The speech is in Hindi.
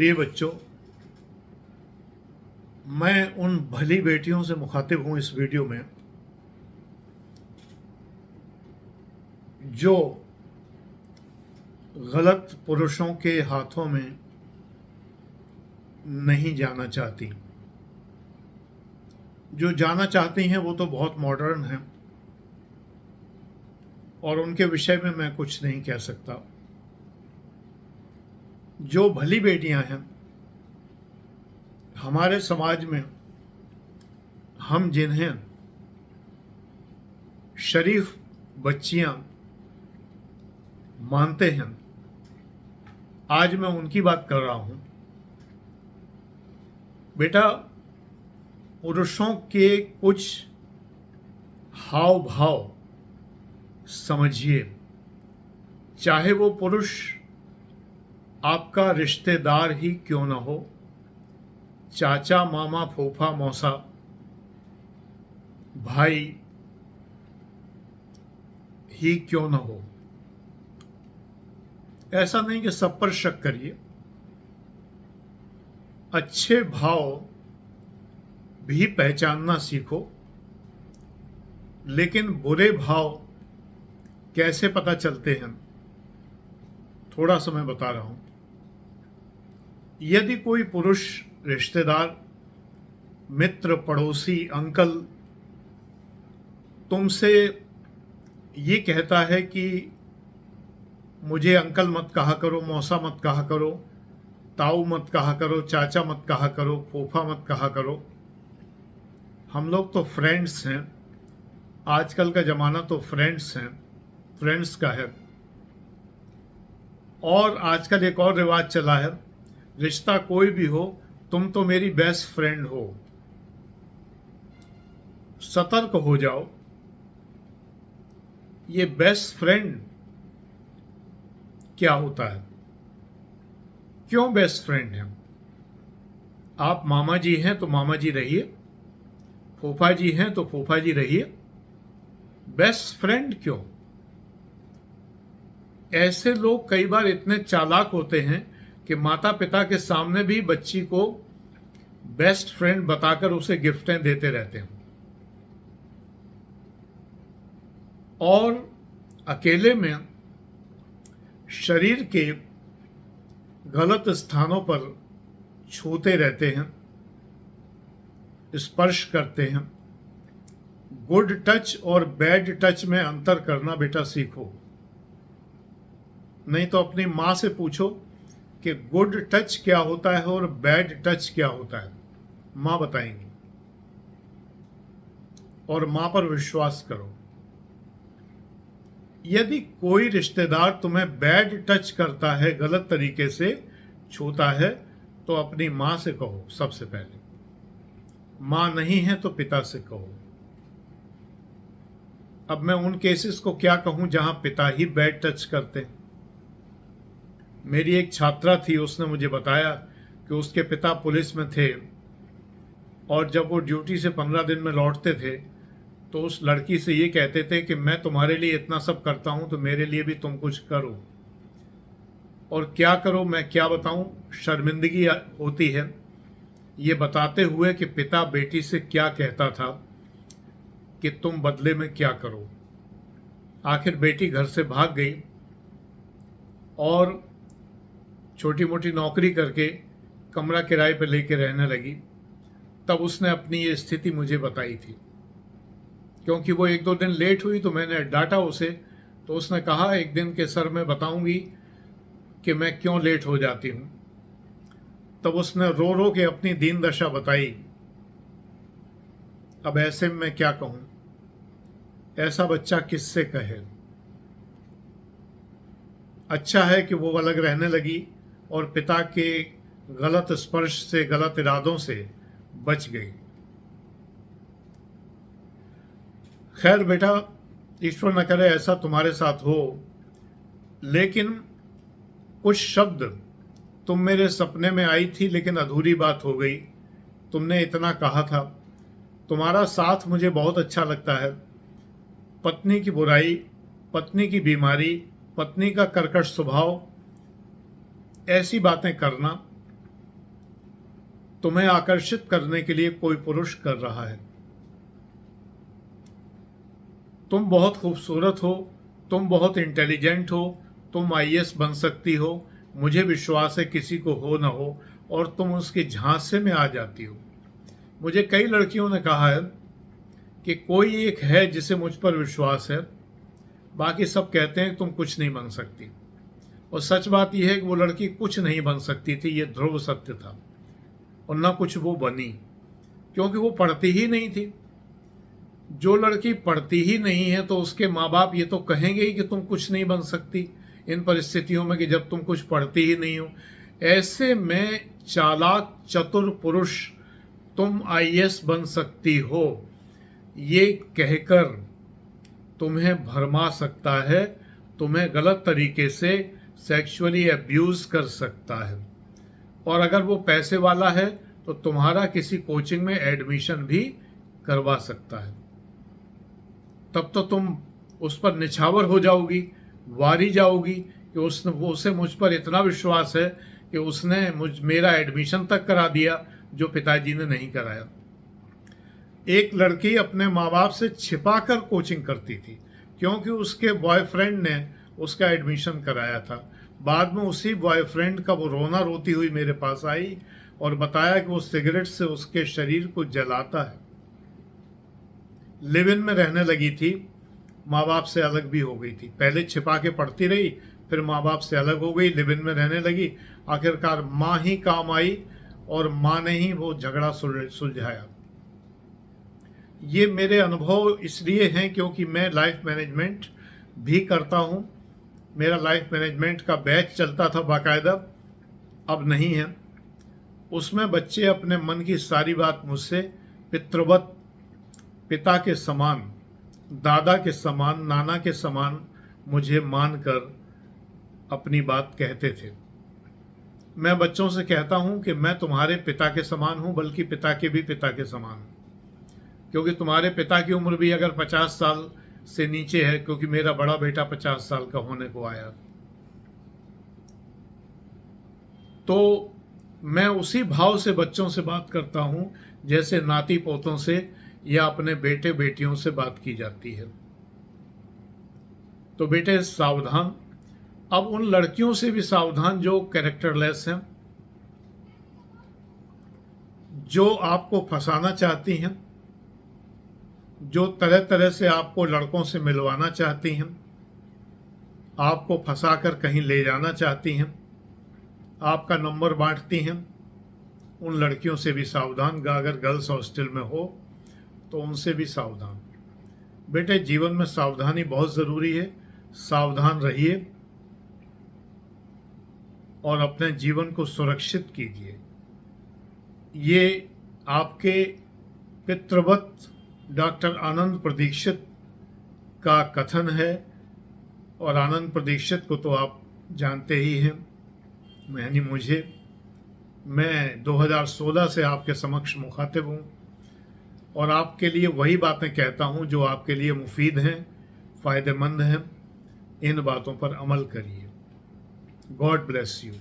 प्रिय बच्चों, मैं उन भली बेटियों से मुखातिब हूं इस वीडियो में जो गलत पुरुषों के हाथों में नहीं जाना चाहती। जो जाना चाहती हैं वो तो बहुत मॉडर्न हैं और उनके विषय में मैं कुछ नहीं कह सकता। जो भली बेटियां हैं हमारे समाज में, हम जिन्हें शरीफ बच्चियां मानते हैं, आज मैं उनकी बात कर रहा हूं। बेटा, पुरुषों के कुछ हाव भाव समझिए। चाहे वो पुरुष आपका रिश्तेदार ही क्यों ना हो, चाचा, मामा, फूफा, मौसा, भाई ही क्यों ना हो, ऐसा नहीं कि सब पर शक करिए। अच्छे भाव भी पहचानना सीखो, लेकिन बुरे भाव कैसे पता चलते हैं, थोड़ा सा मैं बता रहा हूं। यदि कोई पुरुष रिश्तेदार, मित्र, पड़ोसी, अंकल तुमसे ये कहता है कि मुझे अंकल मत कहा करो, मौसा मत कहा करो, ताऊ मत कहा करो, चाचा मत कहा करो, फूफा मत कहा करो, हम लोग तो फ्रेंड्स हैं, आजकल का ज़माना तो फ्रेंड्स हैं, फ्रेंड्स का है। और आजकल एक और रिवाज चला है, रिश्ता कोई भी हो, तुम तो मेरी बेस्ट फ्रेंड हो। सतर्क हो जाओ। ये बेस्ट फ्रेंड क्या होता है? क्यों बेस्ट फ्रेंड है? आप मामा जी हैं तो मामा जी रहिए, फूफा जी हैं तो फूफा जी रहिए, बेस्ट फ्रेंड क्यों? ऐसे लोग कई बार इतने चालाक होते हैं कि माता पिता के सामने भी बच्ची को बेस्ट फ्रेंड बताकर उसे गिफ्टें देते रहते हैं, और अकेले में शरीर के गलत स्थानों पर छूते रहते हैं, स्पर्श करते हैं। गुड टच और बैड टच में अंतर करना बेटा सीखो। नहीं तो अपनी माँ से पूछो कि गुड टच क्या होता है और बैड टच क्या होता है, माँ बताएंगी। और माँ पर विश्वास करो। यदि कोई रिश्तेदार तुम्हें बैड टच करता है, गलत तरीके से छूता है, तो अपनी माँ से कहो सबसे पहले। माँ नहीं है तो पिता से कहो। अब मैं उन केसेस को क्या कहूं जहां पिता ही बैड टच करते हैं। मेरी एक छात्रा थी, उसने मुझे बताया कि उसके पिता पुलिस में थे और जब वो ड्यूटी से 15 दिन में लौटते थे तो उस लड़की से ये कहते थे कि मैं तुम्हारे लिए इतना सब करता हूं तो मेरे लिए भी तुम कुछ करो। और क्या करो मैं क्या बताऊं, शर्मिंदगी होती है ये बताते हुए कि पिता बेटी से क्या कहता था कि तुम बदले में क्या करो। आखिर बेटी घर से भाग गई और छोटी मोटी नौकरी करके कमरा किराए पर लेके रहने लगी। तब उसने अपनी ये स्थिति मुझे बताई थी। क्योंकि वो 1-2 दिन लेट हुई तो मैंने डांटा उसे, तो उसने कहा एक दिन के सर मैं बताऊंगी कि मैं क्यों लेट हो जाती हूं। तब उसने रो रो के अपनी दीन दशा बताई। अब ऐसे में मैं क्या कहूं, ऐसा बच्चा किससे कहे। अच्छा है कि वो अलग रहने लगी और पिता के गलत स्पर्श से, गलत इरादों से बच गई। खैर बेटा, ईश्वर न करे ऐसा तुम्हारे साथ हो, लेकिन कुछ शब्द तुम मेरे सपने में आई थी लेकिन अधूरी बात हो गई। तुमने इतना कहा था। तुम्हारा साथ मुझे बहुत अच्छा लगता है। पत्नी की बुराई, पत्नी की बीमारी, पत्नी का कर्कश स्वभाव, ऐसी बातें करना तुम्हें आकर्षित करने के लिए कोई पुरुष कर रहा है। तुम बहुत खूबसूरत हो, तुम बहुत इंटेलिजेंट हो, तुम आईएएस बन सकती हो, मुझे विश्वास है किसी को हो ना हो, और तुम उसके झांसे में आ जाती हो। मुझे कई लड़कियों ने कहा है कि कोई एक है जिसे मुझ पर विश्वास है, बाकी सब कहते हैं तुम कुछ नहीं बन सकती। और सच बात यह है कि वो लड़की कुछ नहीं बन सकती थी, ये ध्रुव सत्य था, और ना कुछ वो बनी, क्योंकि वो पढ़ती ही नहीं थी। जो लड़की पढ़ती ही नहीं है तो उसके माँ बाप ये तो कहेंगे ही कि तुम कुछ नहीं बन सकती इन परिस्थितियों में, कि जब तुम कुछ पढ़ती ही नहीं हो। ऐसे में चालाक चतुर पुरुष तुम आईएएस बन सकती हो ये कहकर तुम्हें भरमा सकता है, तुम्हें गलत तरीके से सेक्सुअली अब्यूज कर सकता है, और अगर वो पैसे वाला है तो तुम्हारा किसी कोचिंग में एडमिशन भी करवा सकता है। तब तो तुम उस पर निछावर हो जाओगी, वारी जाओगी कि उसे मुझ पर इतना विश्वास है कि उसने मेरा एडमिशन तक करा दिया जो पिताजी ने नहीं कराया। एक लड़की अपने माँ बाप से छिपाकर कोचिंग करती थी क्योंकि उसके बॉयफ्रेंड ने उसका एडमिशन कराया था। बाद में उसी बॉयफ्रेंड का वो रोना रोती हुई मेरे पास आई और बताया कि वो सिगरेट से उसके शरीर को जलाता है। लिव इन में रहने लगी थी, माँ बाप से अलग भी हो गई थी। पहले छिपा के पढ़ती रही, फिर माँ बाप से अलग हो गई, लिव इन में रहने लगी। आखिरकार माँ ही काम आई और माँ ने ही वो झगड़ा सुलझाया। ये मेरे अनुभव इसलिए हैं क्योंकि मैं लाइफ मैनेजमेंट भी करता हूँ। मेरा लाइफ मैनेजमेंट का बैच चलता था बाकायदा, अब नहीं है। उसमें बच्चे अपने मन की सारी बात मुझसे पितृवत, पिता के समान, दादा के समान, नाना के समान मुझे मानकर अपनी बात कहते थे। मैं बच्चों से कहता हूं कि मैं तुम्हारे पिता के समान हूं, बल्कि पिता के भी पिता के समान हूं, क्योंकि तुम्हारे पिता की उम्र भी अगर 50 साल से नीचे है, क्योंकि मेरा बड़ा बेटा 50 साल का होने को आया, तो मैं उसी भाव से बच्चों से बात करता हूं जैसे नाती पोतों से या अपने बेटे बेटियों से बात की जाती है। तो बेटे सावधान, अब उन लड़कियों से भी सावधान जो कैरेक्टरलेस हैं, जो आपको फंसाना चाहती हैं, जो तरह तरह से आपको लड़कों से मिलवाना चाहती हैं, आपको फंसाकर कहीं ले जाना चाहती हैं, आपका नंबर बांटती हैं। उन लड़कियों से भी सावधान। अगर गर्ल्स हॉस्टल में हो तो उनसे भी सावधान। बेटे जीवन में सावधानी बहुत ज़रूरी है, सावधान रहिए और अपने जीवन को सुरक्षित कीजिए। ये आपके पितृवत डॉक्टर आनंद प्रदीक्षित का कथन है, और आनंद प्रदीक्षित को तो आप जानते ही हैं, यानी मुझे। मैं 2016 से आपके समक्ष मुखातिब हूँ और आपके लिए वही बातें कहता हूँ जो आपके लिए मुफीद हैं, फ़ायदेमंद हैं। इन बातों पर अमल करिए। God bless you.